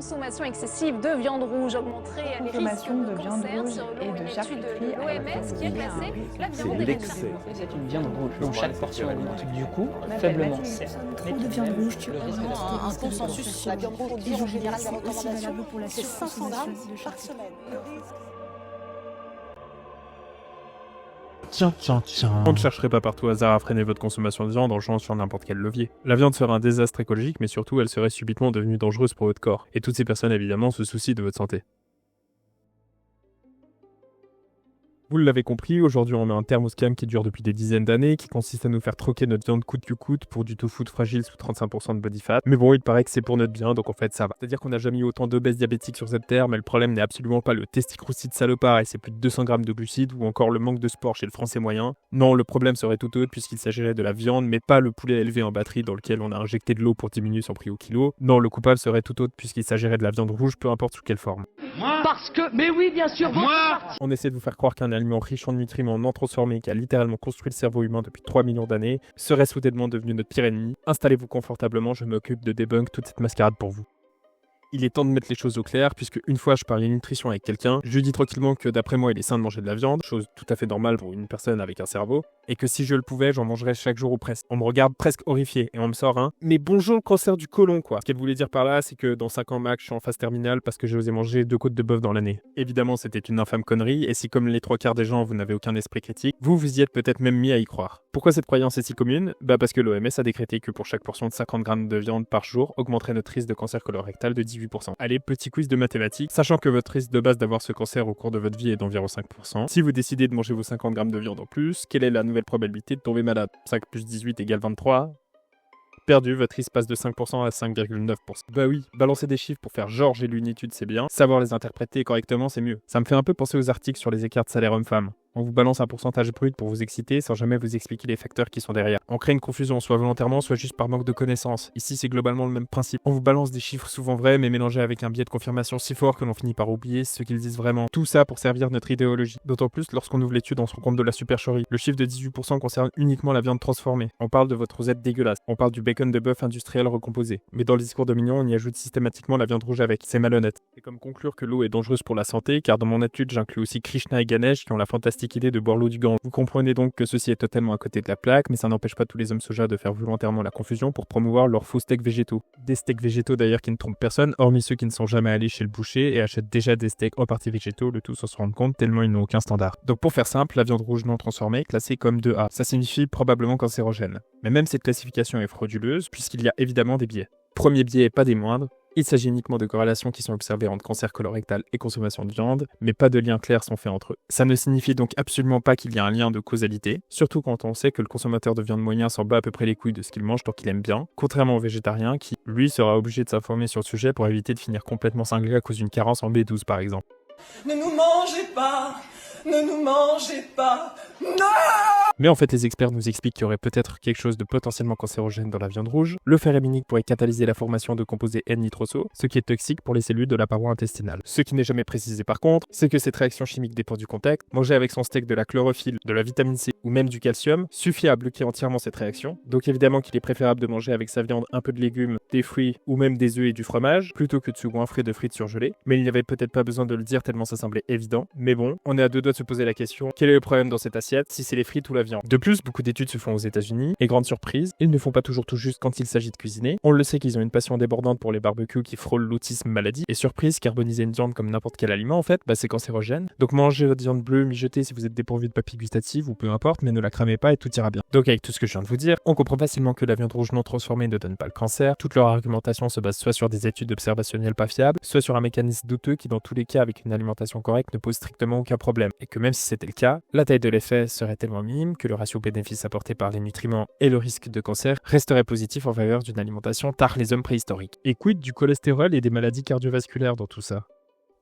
consommation excessive de viande rouge augmenterait les risques Consommation de viande cancer, rouge selon et de une étude charcuterie de l'OMS qui a classé la viande et l'excès. C'est une viande rouge dont chaque portion augmente. Du coup, appelle faiblement, Mathieu, certes. trop de viande rouge, tu le vois. risque de Vraiment un consensus. La viande rouge dit en général la C'est aussi recommandation, valable pour la c'est 500 grammes par semaine. Tiens. On ne chercherait pas par tout hasard à freiner votre consommation de viande en jouant sur n'importe quel levier. La viande serait un désastre écologique, mais surtout elle serait subitement devenue dangereuse pour votre corps. Et toutes ces personnes évidemment se soucient de votre santé. Vous l'avez compris, aujourd'hui on met un terme au scam qui dure depuis des dizaines d'années, qui consiste à nous faire troquer notre viande coûte que coûte pour du tofu fragile sous 35% de body fat. Mais bon, il paraît que c'est pour notre bien, donc en fait ça va. C'est-à-dire qu'on n'a jamais eu autant d'obèses diabétiques sur cette terre, mais le problème n'est absolument pas le testicroustide salopard et ses plus de 200 grammes de glucides, ou encore le manque de sport chez le français moyen. Non, le problème serait tout autre puisqu'il s'agirait de la viande, mais pas le poulet élevé en batterie dans lequel on a injecté de l'eau pour diminuer son prix au kilo. Non, le coupable serait tout autre puisqu'il s'agirait de la viande rouge, peu importe sous quelle forme. Parce que, mais oui, bien sûr, On essaie de vous faire croire qu'un aliment riche en nutriments non transformés qui a littéralement construit le cerveau humain depuis 3 millions d'années serait soudainement devenu notre pire ennemi. Installez-vous confortablement, je m'occupe de débunk toute cette mascarade pour vous. Il est temps de mettre les choses au clair, puisque une fois je parlais nutrition avec quelqu'un, je lui dis tranquillement que d'après moi il est sain de manger de la viande, chose tout à fait normale pour une personne avec un cerveau, et que si je le pouvais, j'en mangerais chaque jour ou presque. On me regarde presque horrifié, et on me sort un « mais bonjour le cancer du côlon quoi ». Ce qu'elle voulait dire par là, c'est que dans 5 ans max, je suis en phase terminale parce que j'ai osé manger 2 côtes de bœuf dans l'année. Évidemment, c'était une infâme connerie, et si comme les 3/4 des gens, vous n'avez aucun esprit critique, vous y êtes peut-être même mis à y croire. Pourquoi cette croyance est si commune ? Parce que l'OMS a décrété que pour chaque portion de 50 grammes de viande par jour, augmenterait notre risque de cancer colorectal de 18%. Allez, petit quiz de mathématiques, sachant que votre risque de base d'avoir ce cancer au cours de votre vie est d'environ 5%. Si vous décidez de manger vos 50 grammes de viande en plus, quelle est la nouvelle probabilité de tomber malade ? 5 plus 18 égale 23 ? Perdu, votre risque passe de 5% à 5,9%. Bah oui, balancer des chiffres pour faire genre j'ai lu une étude c'est bien, savoir les interpréter correctement c'est mieux. Ça me fait un peu penser aux articles sur les écarts de salaire homme-femme. On vous balance un pourcentage brut pour vous exciter sans jamais vous expliquer les facteurs qui sont derrière. On crée une confusion, soit volontairement, soit juste par manque de connaissances. Ici, c'est globalement le même principe. On vous balance des chiffres souvent vrais, mais mélangés avec un biais de confirmation si fort que l'on finit par oublier ce qu'ils disent vraiment. Tout ça pour servir notre idéologie. D'autant plus lorsqu'on ouvre l'étude, on se rend compte de la supercherie. Le chiffre de 18% concerne uniquement la viande transformée. On parle de votre rosette dégueulasse. On parle du bacon de bœuf industriel recomposé. Mais dans le discours dominant, on y ajoute systématiquement la viande rouge avec. C'est malhonnête. C'est comme conclure que l'eau est dangereuse pour la santé, car dans mon étude, j'inclus aussi Krishna et Ganesh qui ont la fantastique idée de boire l'eau du Gange. Vous comprenez donc que ceci est totalement à côté de la plaque, mais ça n'empêche pas tous les hommes soja de faire volontairement la confusion pour promouvoir leurs faux steaks végétaux. Des steaks végétaux d'ailleurs qui ne trompent personne, hormis ceux qui ne sont jamais allés chez le boucher et achètent déjà des steaks en partie végétaux, le tout sans se rendre compte tellement ils n'ont aucun standard. Donc pour faire simple, la viande rouge non transformée classée comme 2A. Ça signifie probablement cancérogène. Mais même cette classification est frauduleuse puisqu'il y a évidemment des biais. Premier biais, pas des moindres. Il s'agit uniquement de corrélations qui sont observées entre cancer colorectal et consommation de viande, mais pas de liens clairs sont faits entre eux. Ça ne signifie donc absolument pas qu'il y a un lien de causalité, surtout quand on sait que le consommateur de viande moyen s'en bat à peu près les couilles de ce qu'il mange tant qu'il aime bien, contrairement au végétarien qui, lui, sera obligé de s'informer sur le sujet pour éviter de finir complètement cinglé à cause d'une carence en B12 par exemple. Ne nous mangez pas! Ne nous mangez pas! Non! Mais en fait, les experts nous expliquent qu'il y aurait peut-être quelque chose de potentiellement cancérogène dans la viande rouge. Le fer héminique pourrait catalyser la formation de composés N-nitroso, ce qui est toxique pour les cellules de la paroi intestinale. Ce qui n'est jamais précisé par contre, c'est que cette réaction chimique dépend du contexte. Manger avec son steak de la chlorophylle, de la vitamine C ou même du calcium suffit à bloquer entièrement cette réaction. Donc évidemment qu'il est préférable de manger avec sa viande un peu de légumes, des fruits ou même des œufs et du fromage, plutôt que de se goinfrer de frites surgelées. Mais il n'y avait peut-être pas besoin de le dire tellement ça semblait évident. Mais bon, on est à deux doigts de se poser la question, quel est le problème dans cette assiette si c'est les frites ou la viande ? De plus, beaucoup d'études se font aux États-Unis, et grande surprise, ils ne font pas toujours tout juste quand il s'agit de cuisiner. On le sait qu'ils ont une passion débordante pour les barbecues qui frôlent l'autisme maladie, et surprise, carboniser une viande comme n'importe quel aliment en fait, c'est cancérogène. Donc mangez votre viande bleue mijotée si vous êtes dépourvu de papilles gustatives ou peu importe, mais ne la cramez pas et tout ira bien. Donc avec tout ce que je viens de vous dire, on comprend facilement que la viande rouge non transformée ne donne pas le cancer. Toute leur argumentation se base soit sur des études observationnelles pas fiables, soit sur un mécanisme douteux qui dans tous les cas avec une alimentation correcte ne pose strictement aucun problème. Et que même si c'était le cas, la taille de l'effet serait tellement minime que le ratio bénéfice apporté par les nutriments et le risque de cancer resterait positif en faveur d'une alimentation tare les hommes préhistoriques. Et quid du cholestérol et des maladies cardiovasculaires dans tout ça ?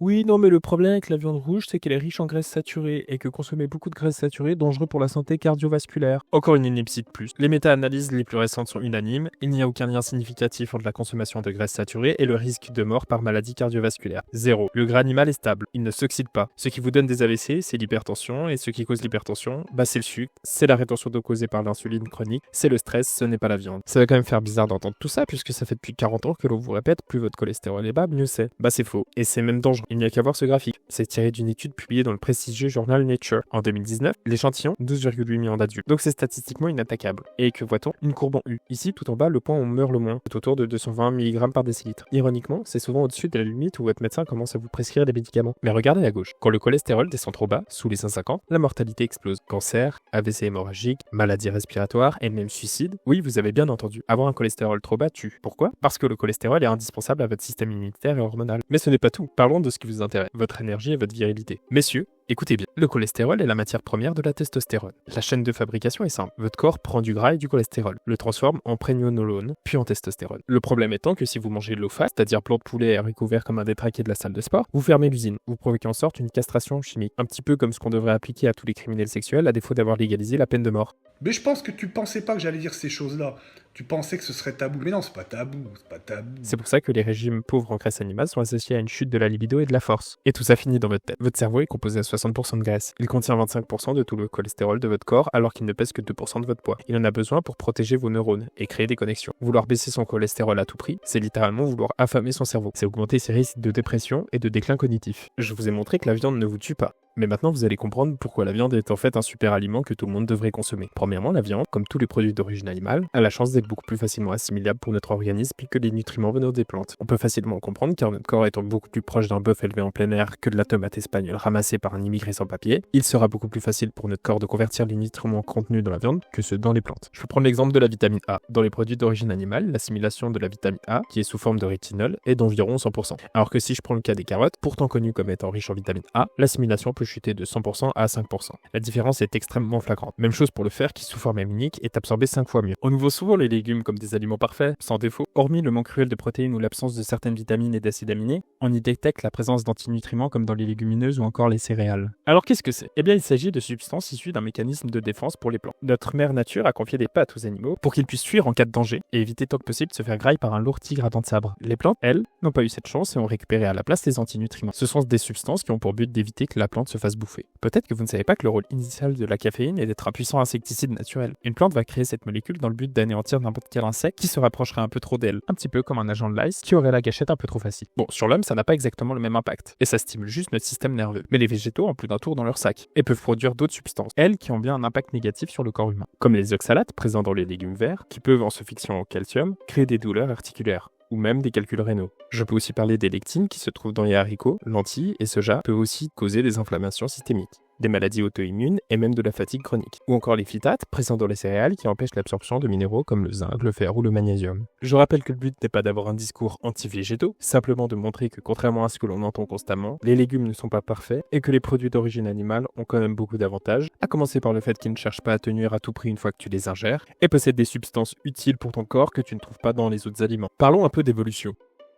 Oui, non, mais le problème avec la viande rouge, c'est qu'elle est riche en graisses saturées et que consommer beaucoup de graisses saturées est dangereux pour la santé cardiovasculaire. Encore une énigme de plus. Les méta-analyses les plus récentes sont unanimes. Il n'y a aucun lien significatif entre la consommation de graisses saturées et le risque de mort par maladie cardiovasculaire. 0. Le gras animal est stable. Il ne s'oxyde pas. Ce qui vous donne des AVC, c'est l'hypertension. Et ce qui cause l'hypertension, c'est le sucre, c'est la rétention d'eau causée par l'insuline chronique, c'est le stress, ce n'est pas la viande. Ça va quand même faire bizarre d'entendre tout ça puisque ça fait depuis 40 ans que l'on vous répète plus votre cholestérol est bas, mieux c'est. C'est faux. Et c'est même dangereux. Il n'y a qu'à voir ce graphique. C'est tiré d'une étude publiée dans le prestigieux journal Nature. En 2019, l'échantillon, 12,8 millions d'adultes. Donc c'est statistiquement inattaquable. Et que voit-on? Une courbe en U. Ici, tout en bas, le point où on meurt le moins. C'est autour de 220 mg par décilitre. Ironiquement, c'est souvent au-dessus de la limite où votre médecin commence à vous prescrire des médicaments. Mais regardez à gauche. Quand le cholestérol descend trop bas, sous les 150, la mortalité explose. Cancer, AVC hémorragique, maladie respiratoire et même suicide. Oui, vous avez bien entendu. Avoir un cholestérol trop bas tue. Pourquoi? Parce que le cholestérol est indispensable à votre système immunitaire et hormonal. Mais ce n'est pas tout. Parlons de ce qui vous intéresse, votre énergie et votre virilité. Messieurs, écoutez bien, le cholestérol est la matière première de la testostérone. La chaîne de fabrication est simple. Votre corps prend du gras et du cholestérol, le transforme en prégnénolone, puis en testostérone. Le problème étant que si vous mangez de l'eau fade, c'est-à-dire blanc de poulet et haricots verts comme un détraqué de la salle de sport, vous fermez l'usine. Vous provoquez en sorte une castration chimique. Un petit peu comme ce qu'on devrait appliquer à tous les criminels sexuels à défaut d'avoir légalisé la peine de mort. Mais je pense que tu pensais pas que j'allais dire ces choses-là. Tu pensais que ce serait tabou. Mais non, c'est pas tabou, c'est pas tabou. C'est pour ça que les régimes pauvres en graisse animale sont associés à une chute de la libido et de la force. Et tout ça finit dans votre tête. Votre cerveau est composé à 60% de graisse. Il contient 25% de tout le cholestérol de votre corps alors qu'il ne pèse que 2% de votre poids. Il en a besoin pour protéger vos neurones et créer des connexions. Vouloir baisser son cholestérol à tout prix, c'est littéralement vouloir affamer son cerveau. C'est augmenter ses risques de dépression et de déclin cognitif. Je vous ai montré que la viande ne vous tue pas. Mais maintenant, vous allez comprendre pourquoi la viande est en fait un super aliment que tout le monde devrait consommer. Premièrement, la viande, comme tous les produits d'origine animale, a la chance d'être beaucoup plus facilement assimilable pour notre organisme que les nutriments venant des plantes. On peut facilement comprendre car notre corps étant beaucoup plus proche d'un bœuf élevé en plein air que de la tomate espagnole ramassée par un immigré sans papier, il sera beaucoup plus facile pour notre corps de convertir les nutriments contenus dans la viande que ceux dans les plantes. Je peux prendre l'exemple de la vitamine A. Dans les produits d'origine animale, l'assimilation de la vitamine A, qui est sous forme de rétinol, est d'environ 100%. Alors que si je prends le cas des carottes, pourtant connues comme étant riches en vitamine A, l'assimilation peut chuter de 100% à 5%. La différence est extrêmement flagrante. Même chose pour le fer qui, sous forme aminique, est absorbé 5 fois mieux. On nous voit souvent les légumes comme des aliments parfaits, sans défaut. Hormis le manque cruel de protéines ou l'absence de certaines vitamines et d'acides aminés, on y détecte la présence d'antinutriments comme dans les légumineuses ou encore les céréales. Alors qu'est-ce que c'est? Eh bien, il s'agit de substances issues d'un mécanisme de défense pour les plantes. Notre mère nature a confié des pattes aux animaux pour qu'ils puissent fuir en cas de danger et éviter tant que possible de se faire grailler par un lourd tigre à dents de sabre. Les plantes, elles, n'ont pas eu cette chance et ont récupéré à la place les antinutriments. Ce sont des substances qui ont pour but d'éviter que la plante se fasse bouffer. Peut-être que vous ne savez pas que le rôle initial de la caféine est d'être un puissant insecticide naturel. Une plante va créer cette molécule dans le but d'anéantir n'importe quel insecte qui se rapprocherait un peu trop d'elle, un petit peu comme un agent de lice qui aurait la gâchette un peu trop facile. Bon, sur l'homme, ça n'a pas exactement le même impact, et ça stimule juste notre système nerveux. Mais les végétaux ont plus d'un tour dans leur sac, et peuvent produire d'autres substances, elles qui ont bien un impact négatif sur le corps humain, comme les oxalates présents dans les légumes verts, qui peuvent, en se fixant au calcium, créer des douleurs articulaires, ou même des calculs rénaux. Je peux aussi parler des lectines qui se trouvent dans les haricots, lentilles et soja, peuvent aussi causer des inflammations systémiques, des maladies auto-immunes et même de la fatigue chronique. Ou encore les phytates, présents dans les céréales qui empêchent l'absorption de minéraux comme le zinc, le fer ou le magnésium. Je rappelle que le but n'est pas d'avoir un discours anti-végétaux, simplement de montrer que contrairement à ce que l'on entend constamment, les légumes ne sont pas parfaits et que les produits d'origine animale ont quand même beaucoup d'avantages, à commencer par le fait qu'ils ne cherchent pas à te nuire à tout prix une fois que tu les ingères, et possèdent des substances utiles pour ton corps que tu ne trouves pas dans les autres aliments. Parlons un peu d'évolution.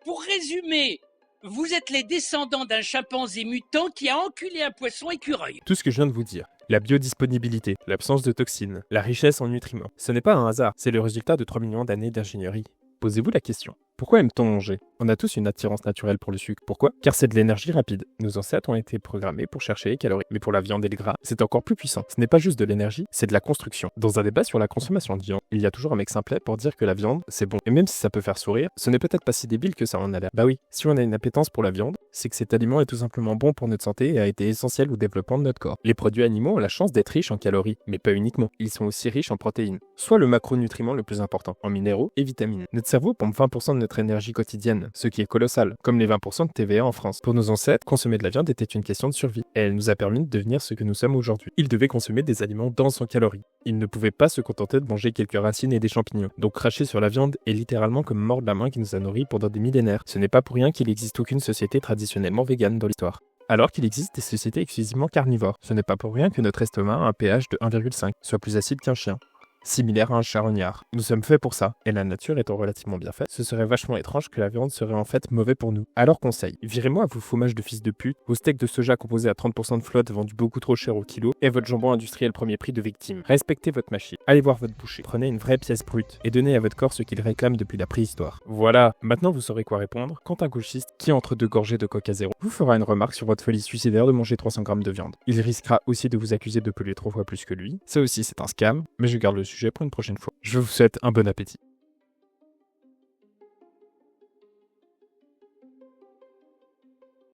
Pour résumer, vous êtes les descendants d'un chimpanzé mutant qui a enculé un poisson écureuil. Tout ce que je viens de vous dire, la biodisponibilité, l'absence de toxines, la richesse en nutriments, ce n'est pas un hasard, c'est le résultat de 3 millions d'années d'ingénierie. Posez-vous la question. Pourquoi aime-t-on manger? On a tous une attirance naturelle pour le sucre. Pourquoi? Car c'est de l'énergie rapide. Nos ancêtres ont été programmés pour chercher les calories. Mais pour la viande et le gras, c'est encore plus puissant. Ce n'est pas juste de l'énergie, c'est de la construction. Dans un débat sur la consommation de viande, il y a toujours un mec simplet pour dire que la viande, c'est bon. Et même si ça peut faire sourire, ce n'est peut-être pas si débile que ça en a l'air. Bah oui, si on a une appétence pour la viande, c'est que cet aliment est tout simplement bon pour notre santé et a été essentiel au développement de notre corps. Les produits animaux ont la chance d'être riches en calories, mais pas uniquement. Ils sont aussi riches en protéines, soit le macronutriment le plus important, en minéraux et vitamines. Notre cerveau pompe 20% de notre énergie quotidienne, ce qui est colossal, comme les 20% de TVA en France. Pour nos ancêtres, consommer de la viande était une question de survie, et elle nous a permis de devenir ce que nous sommes aujourd'hui. Ils devaient consommer des aliments denses en calories. Ils ne pouvaient pas se contenter de manger quelques racines et des champignons. Donc cracher sur la viande est littéralement comme mordre la main qui nous a nourris pendant des millénaires. Ce n'est pas pour rien qu'il n'existe aucune société traditionnellement végane dans l'histoire. Alors qu'il existe des sociétés exclusivement carnivores. Ce n'est pas pour rien que notre estomac a un pH de 1,5, soit plus acide qu'un chien. similaire à un charognard. Nous sommes faits pour ça, et la nature étant relativement bien faite, ce serait vachement étrange que la viande serait en fait mauvais pour nous. Alors conseil, virez-moi vos fromages de fils de pute, vos steaks de soja composés à 30% de flotte vendus beaucoup trop cher au kilo, et votre jambon industriel premier prix de victime. Respectez votre machine, allez voir votre boucher, prenez une vraie pièce brute, et donnez à votre corps ce qu'il réclame depuis la préhistoire. Voilà, maintenant vous saurez quoi répondre quand un gauchiste qui entre deux gorgées de Coca Zéro vous fera une remarque sur votre folie suicidaire de manger 300 grammes de viande. Il risquera aussi de vous accuser de polluer 3 fois plus que lui. Ça aussi c'est un scam, mais je garde le sujet pour une prochaine fois. Je vous souhaite un bon appétit.